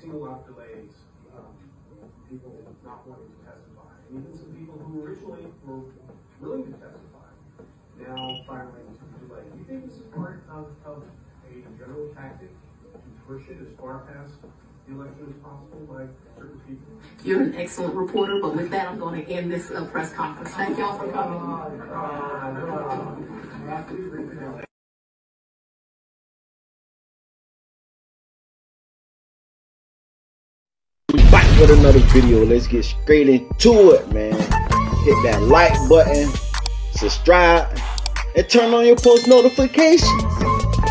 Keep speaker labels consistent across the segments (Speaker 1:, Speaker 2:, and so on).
Speaker 1: seen a lot of delays, people not wanting to testify, and even some people who originally were willing to testify, now finally delay. Do you think this is part of a general tactic to push it as far past the election as possible by certain people?
Speaker 2: You're an excellent reporter, but with that, I'm going to end this press conference. Thank y'all for coming.
Speaker 3: We back with another video. Let's get straight into it, man. Hit that like button, subscribe, and turn on your post notifications.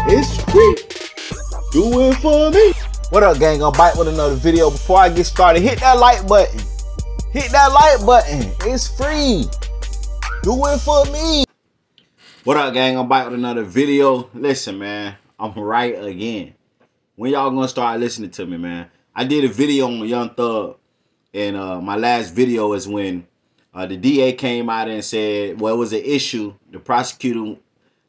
Speaker 3: It's free. Do it for me. What up, gang? I'm back with another video. Before I get started, hit that like button. Hit that like button. It's free. Do it for me. What up, gang? I'm back with another video. Listen, man, I'm right again. When y'all gonna start listening to me, man? I did a video on Young Thug, and my last video is when the DA came out and said, well, it was an issue. The prosecutor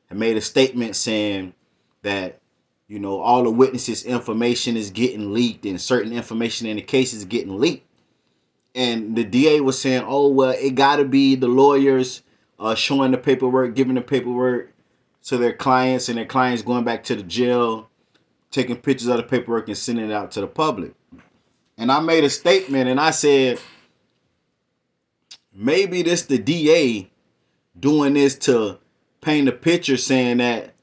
Speaker 3: had made a statement saying that, you know, all the witnesses' information is getting leaked and certain information in the case is getting leaked. And the DA was saying, oh, well, it got to be the lawyers showing the paperwork, giving the paperwork to their clients, and their clients going back to the jail, taking pictures of the paperwork and sending it out to the public. And I made a statement and I said, maybe this the DA doing this to paint a picture saying that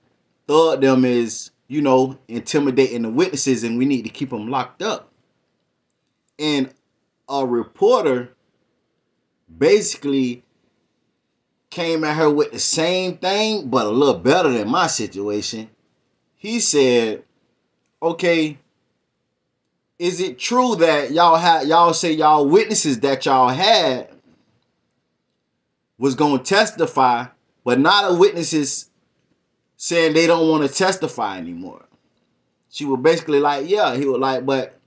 Speaker 3: Thug them is, you know, intimidating the witnesses and we need to keep them locked up. And a reporter basically came at her with the same thing, but a little better than my situation. He said, okay, is it true that y'all say y'all witnesses that y'all had was going to testify, but now the witnesses saying they don't want to testify anymore? She was basically like, yeah. He was like, but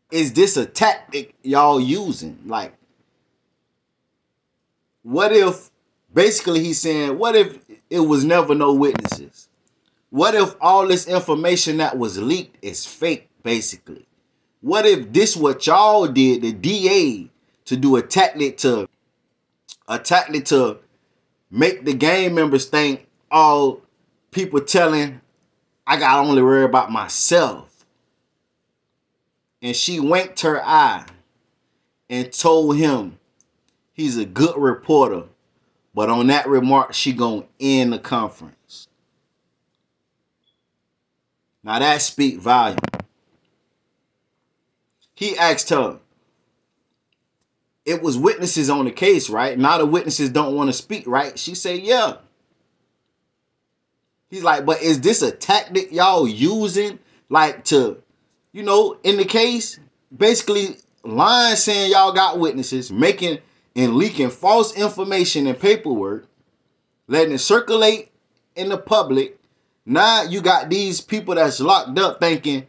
Speaker 3: is this a tactic y'all using? Like, what if, basically he's saying, what if it was never no witnesses? What if all this information that was leaked is fake, basically? What if this what y'all did, the DA, to do a tactic to make the gang members think, all people telling I got to only worry about myself? And she winked her eye and told him he's a good reporter, but on that remark, she gonna end the conference. Now that speak volume. He asked her, it was witnesses on the case, right? Now the witnesses don't want to speak, right? She said, yeah. He's like, but is this a tactic y'all using, like, to, you know, in the case, basically lying, saying y'all got witnesses, making and leaking false information and paperwork, letting it circulate in the public. Now you got these people that's locked up thinking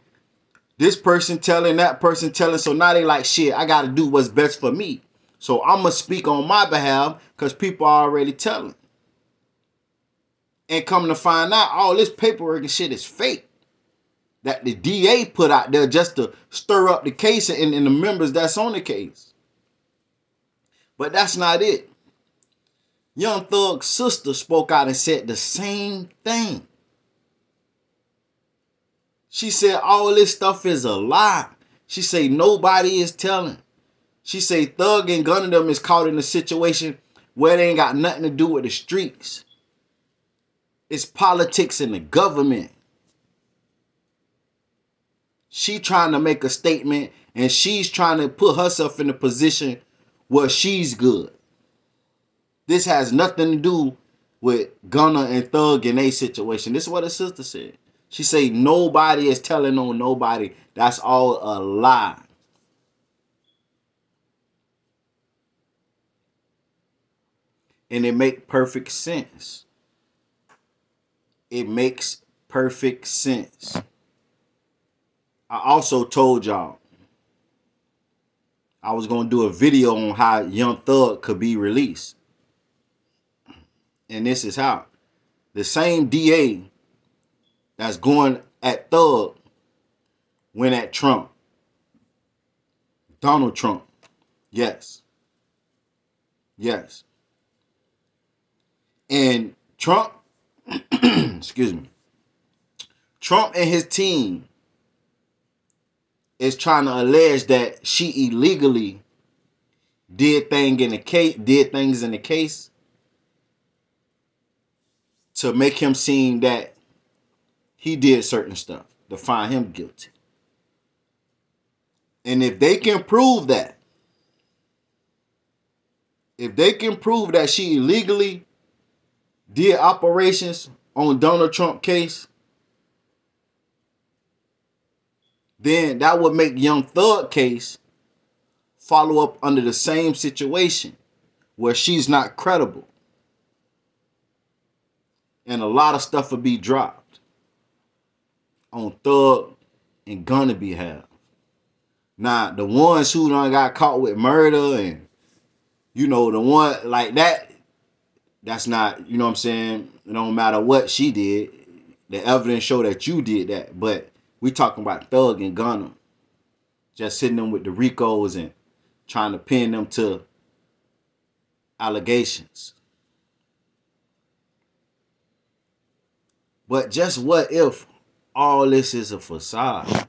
Speaker 3: this person telling, that person telling. So now they like, shit, I got to do what's best for me. So I'm going to speak on my behalf because people are already telling. And coming to find out, all this paperwork and shit is fake that the DA put out there just to stir up the case and the members that's on the case. But that's not it. Young Thug's sister spoke out and said the same thing. She said all this stuff is a lie. She said nobody is telling. She said Thug and Gunna them is caught in a situation where they ain't got nothing to do with the streets. It's politics and the government. She trying to make a statement and she's trying to put herself in a position where she's good. This has nothing to do with Gunna and Thug and their situation. This is what her sister said. She said nobody is telling on nobody. That's all a lie. And it makes perfect sense. It makes perfect sense. I also told y'all I was going to do a video on how Young Thug could be released. And this is how. The same DA that's going at Thug went at Trump. Donald Trump. Yes. Yes. And Trump, excuse me, Trump and his team is trying to allege that she illegally did things in the case to make him seem that he did certain stuff to find him guilty. And if they can prove that, she illegally did operations on Donald Trump case, then that would make Young Thug case follow up under the same situation where she's not credible. And a lot of stuff would be dropped on Thug and Gunna behalf. Now, the ones who done got caught with murder and, you know, the one like that, that's not, you know what I'm saying? It don't matter what she did. The evidence show that you did that. But we talking about Thug and Gunna. Just hitting them with the RICOs and trying to pin them to allegations. But just what if all this is a facade?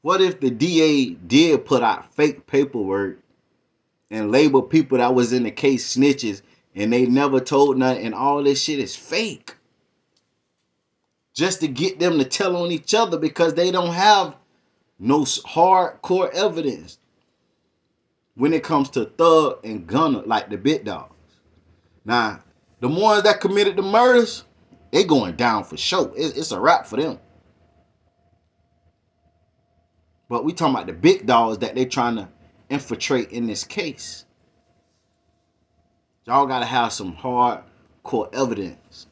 Speaker 3: What if the DA did put out fake paperwork and label people that was in the case snitches and they never told nothing and all this shit is fake? Just to get them to tell on each other because they don't have no hardcore evidence when it comes to Thug and Gunna, like the big dogs. Now, the ones that committed the murders, they going down for sure. It's a wrap for them. But we talking about the big dogs that they trying to infiltrate in this case. Y'all got to have some hardcore evidence.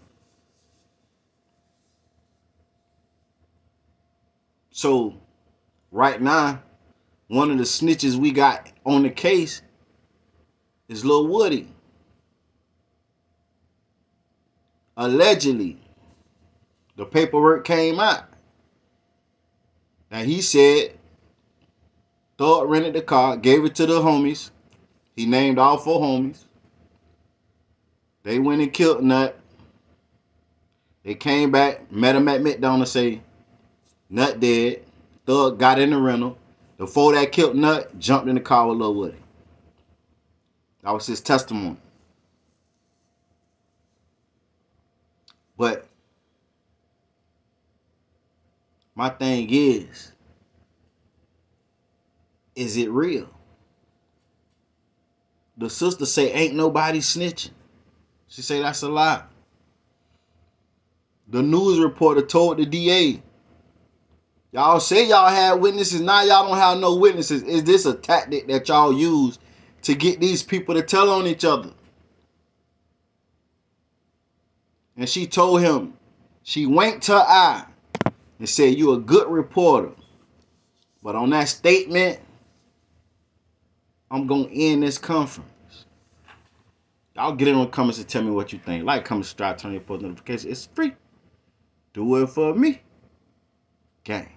Speaker 3: So, right now, one of the snitches we got on the case is Lil Woody. Allegedly, the paperwork came out. And he said Thug rented the car, gave it to the homies. He named all 4 homies. They went and killed Nut. They came back, met him at McDonald's, say Nut dead. Thug got in the rental. The 4 that killed Nut jumped in the car with Lil Woody. That was his testimony. But my thing is it real? The sister say ain't nobody snitching. She say that's a lie. The news reporter told the DA, y'all say y'all had witnesses, now y'all don't have no witnesses. Is this a tactic that y'all use to get these people to tell on each other? And she told him, she winked her eye and said, you a good reporter. But on that statement, I'm going to end this conference. Y'all get in the comments and tell me what you think. Like, comment, subscribe, turn your post notifications. It's free. Do it for me. Gang.